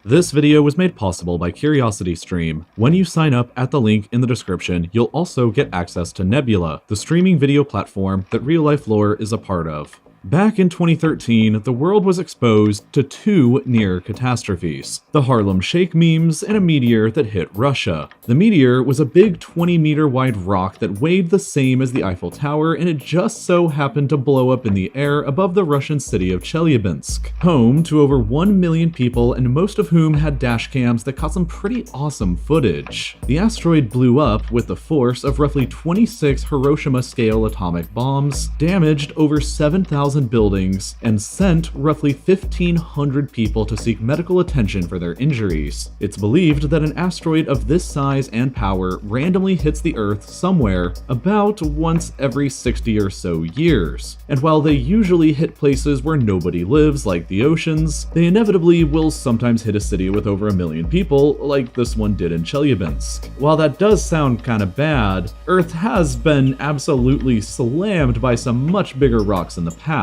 This video was made possible by CuriosityStream. When you sign up at the link in the description, you'll also get access to Nebula, the streaming video platform that RealLifeLore is a part of. Back in 2013, the world was exposed to two near catastrophes: the Harlem Shake memes and a meteor that hit Russia. The meteor was a big 20-meter wide rock that weighed the same as the Eiffel Tower, and it just so happened to blow up in the air above the Russian city of Chelyabinsk, home to over 1 million people and most of whom had dashcams that caught some pretty awesome footage. The asteroid blew up with the force of roughly 26 Hiroshima-scale atomic bombs, damaged over 7,000 buildings, and sent roughly 1,500 people to seek medical attention for their injuries. It's believed that an asteroid of this size and power randomly hits the Earth somewhere about once every 60 or so years. And while they usually hit places where nobody lives, like the oceans, they inevitably will sometimes hit a city with over 1 million people, like this one did in Chelyabinsk. While that does sound kinda bad, Earth has been absolutely slammed by some much bigger rocks in the past.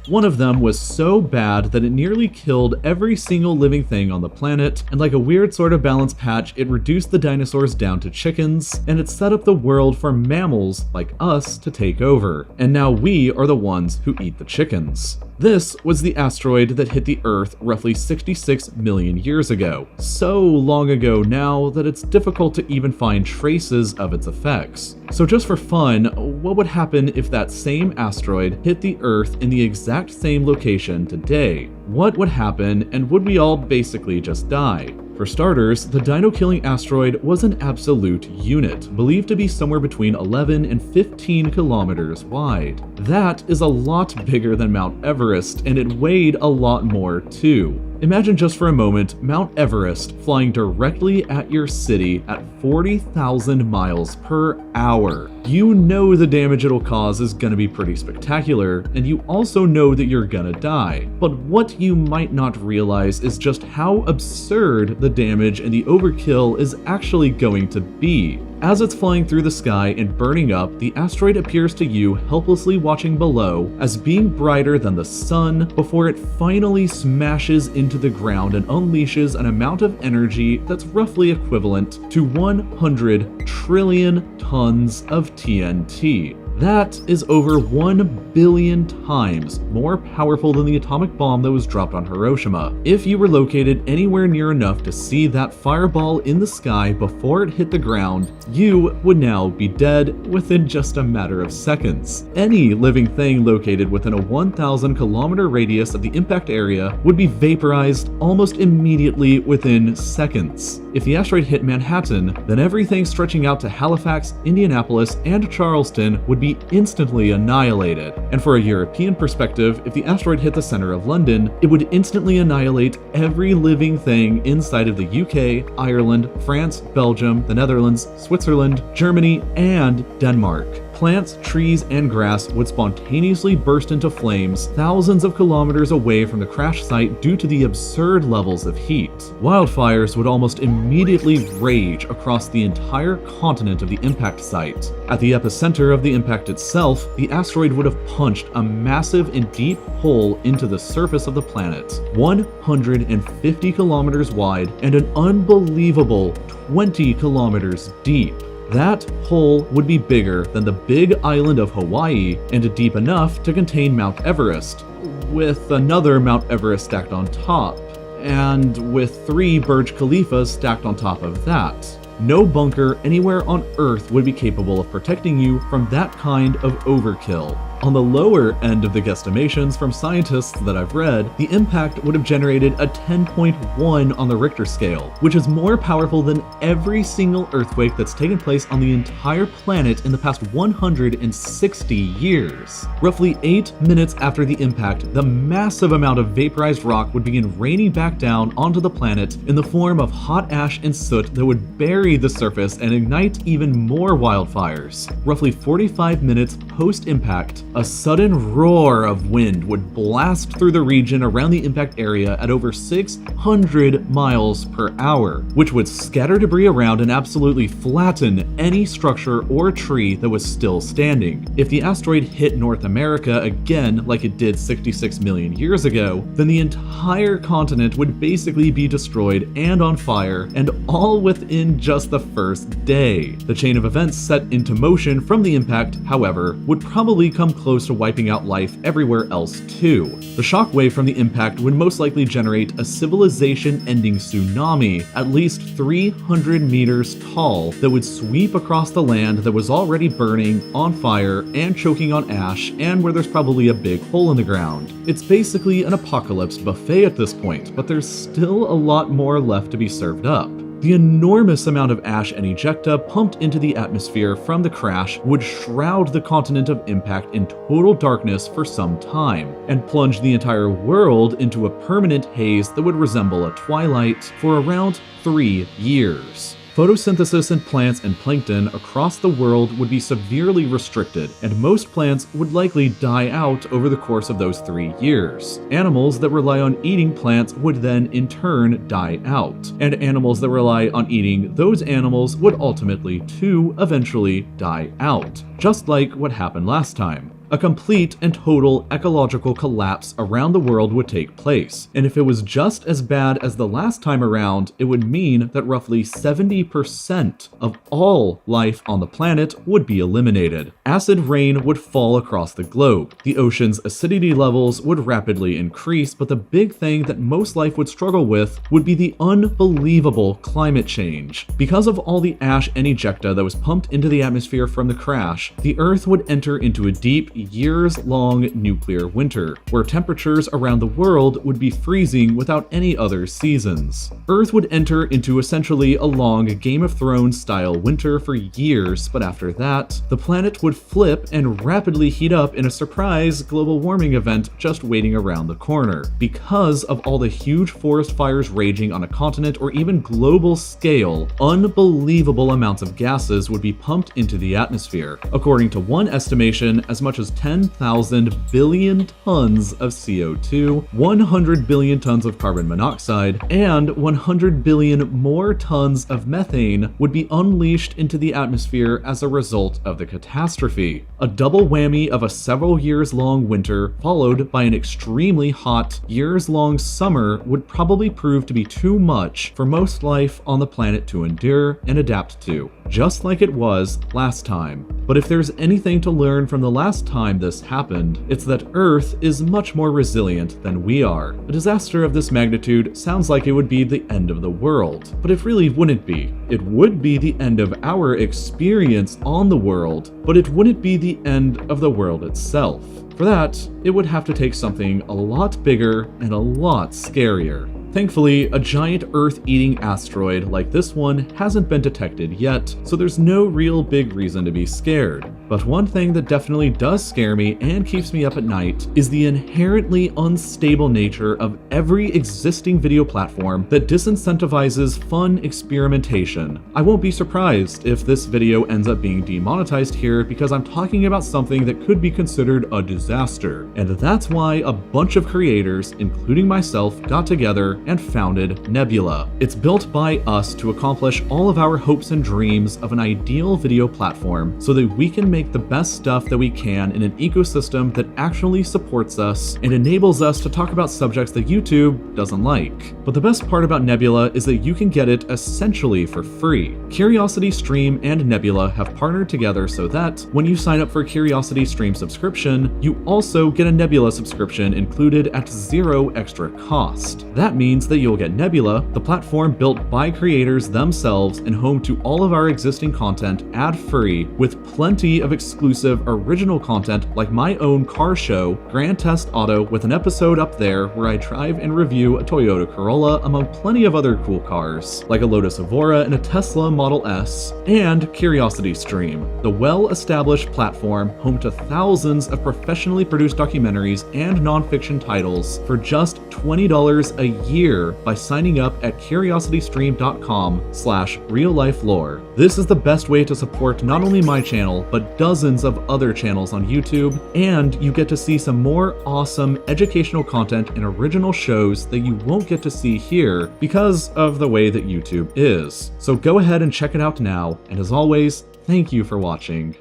One of them was so bad that it nearly killed every single living thing on the planet, and like a weird sort of balance patch, it reduced the dinosaurs down to chickens, and it set up the world for mammals like us to take over. And now we are the ones who eat the chickens. This was the asteroid that hit the Earth roughly 66 million years ago. So long ago now that it's difficult to even find traces of its effects. So just for fun, what would happen if that same asteroid hit the Earth in the exact same location today? What would happen, and would we all basically just die? For starters, the Dino-Killing asteroid was an absolute unit, believed to be somewhere between 11 and 15 kilometers wide. That is a lot bigger than Mount Everest, and it weighed a lot more too. Imagine just for a moment Mount Everest flying directly at your city at 40,000 miles per hour. You know the damage it'll cause is gonna be pretty spectacular, and you also know that you're gonna die. But what you might not realize is just how absurd the damage and the overkill is actually going to be. As it's flying through the sky and burning up, the asteroid appears to you helplessly watching below as being brighter than the sun before it finally smashes into the ground and unleashes an amount of energy that's roughly equivalent to 100 trillion tons of TNT. That is over 1 billion times more powerful than the atomic bomb that was dropped on Hiroshima. If you were located anywhere near enough to see that fireball in the sky before it hit the ground, you would now be dead within just a matter of seconds. Any living thing located within a 1,000 kilometer radius of the impact area would be vaporized almost immediately within seconds. If the asteroid hit Manhattan, then everything stretching out to Halifax, Indianapolis, and Charleston would be instantly annihilated. And for a European perspective, if the asteroid hit the center of London, it would instantly annihilate every living thing inside of the UK, Ireland, France, Belgium, the Netherlands, Switzerland, Germany, and Denmark. Plants, trees, and grass would spontaneously burst into flames thousands of kilometers away from the crash site due to the absurd levels of heat. Wildfires would almost immediately rage across the entire continent of the impact site. At the epicenter of the impact itself, the asteroid would have punched a massive and deep hole into the surface of the planet, 150 kilometers wide and an unbelievable 20 kilometers deep. That hole would be bigger than the big island of Hawaii and deep enough to contain Mount Everest, with another Mount Everest stacked on top, and with 3 Burj Khalifas stacked on top of that. No bunker anywhere on Earth would be capable of protecting you from that kind of overkill. On the lower end of the guesstimations from scientists that I've read, the impact would have generated a 10.1 on the Richter scale, which is more powerful than every single earthquake that's taken place on the entire planet in the past 160 years. Roughly 8 minutes after the impact, the massive amount of vaporized rock would begin raining back down onto the planet in the form of hot ash and soot that would bury bury the surface and ignite even more wildfires. Roughly 45 minutes post-impact, a sudden roar of wind would blast through the region around the impact area at over 600 miles per hour, which would scatter debris around and absolutely flatten any structure or tree that was still standing. If the asteroid hit North America again like it did 66 million years ago, then the entire continent would basically be destroyed and on fire, and all within just the first day. The chain of events set into motion from the impact, however, would probably come close to wiping out life everywhere else too. The shockwave from the impact would most likely generate a civilization-ending tsunami at least 300 meters tall that would sweep across the land that was already burning, on fire, and choking on ash, and where there's probably a big hole in the ground. It's basically an apocalypse buffet at this point, but there's still a lot more left to be served up. The enormous amount of ash and ejecta pumped into the atmosphere from the crash would shroud the continent of impact in total darkness for some time, and plunge the entire world into a permanent haze that would resemble a twilight for around 3 years. Photosynthesis in plants and plankton across the world would be severely restricted, and most plants would likely die out over the course of those 3 years. Animals that rely on eating plants would then in turn die out, and animals that rely on eating those animals would ultimately too eventually die out, just like what happened last time. A complete and total ecological collapse around the world would take place, and if it was just as bad as the last time around, it would mean that roughly 70% of all life on the planet would be eliminated. Acid rain would fall across the globe. The ocean's acidity levels would rapidly increase, but the big thing that most life would struggle with would be the unbelievable climate change. Because of all the ash and ejecta that was pumped into the atmosphere from the crash, the Earth would enter into a deep, years-long nuclear winter, where temperatures around the world would be freezing without any other seasons. Earth would enter into essentially a long Game of Thrones-style winter for years, but after that, the planet would flip and rapidly heat up in a surprise global warming event just waiting around the corner. Because of all the huge forest fires raging on a continent or even global scale, unbelievable amounts of gases would be pumped into the atmosphere. According to one estimation, as much as 10,000 billion tons of CO2, 100 billion tons of carbon monoxide, and 100 billion more tons of methane would be unleashed into the atmosphere as a result of the catastrophe. A double whammy of a several years long winter followed by an extremely hot years-long summer would probably prove to be too much for most life on the planet to endure and adapt to, just like it was last time. But if there's anything to learn from the last time this happened, it's that Earth is much more resilient than we are. A disaster of this magnitude sounds like it would be the end of the world, but it really wouldn't be. It would be the end of our experience on the world, but it wouldn't be the end of the world itself. For that, it would have to take something a lot bigger and a lot scarier. Thankfully, a giant Earth-eating asteroid like this one hasn't been detected yet, so there's no real big reason to be scared. But one thing that definitely does scare me and keeps me up at night is the inherently unstable nature of every existing video platform that disincentivizes fun experimentation. I won't be surprised if this video ends up being demonetized here because I'm talking about something that could be considered a disaster. And that's why a bunch of creators, including myself, got together and founded Nebula. It's built by us to accomplish all of our hopes and dreams of an ideal video platform so that we can make the best stuff that we can in an ecosystem that actually supports us and enables us to talk about subjects that YouTube doesn't like. But the best part about Nebula is that you can get it essentially for free. CuriosityStream and Nebula have partnered together so that when you sign up for a CuriosityStream subscription, you also get a Nebula subscription included at zero extra cost. That means that you'll get Nebula, the platform built by creators themselves and home to all of our existing content ad-free, with plenty of exclusive original content like my own car show, Grand Test Auto, with an episode up there where I drive and review a Toyota Corolla among plenty of other cool cars, like a Lotus Evora and a Tesla Model S, and CuriosityStream, the well-established platform home to thousands of professionally produced documentaries and non-fiction titles for just $20 a year by signing up at curiositystream.com/reallifelore. This is the best way to support not only my channel, but dozens of other channels on YouTube, and you get to see some more awesome educational content and original shows that you won't get to see here because of the way that YouTube is. So go ahead and check it out now, and as always, thank you for watching.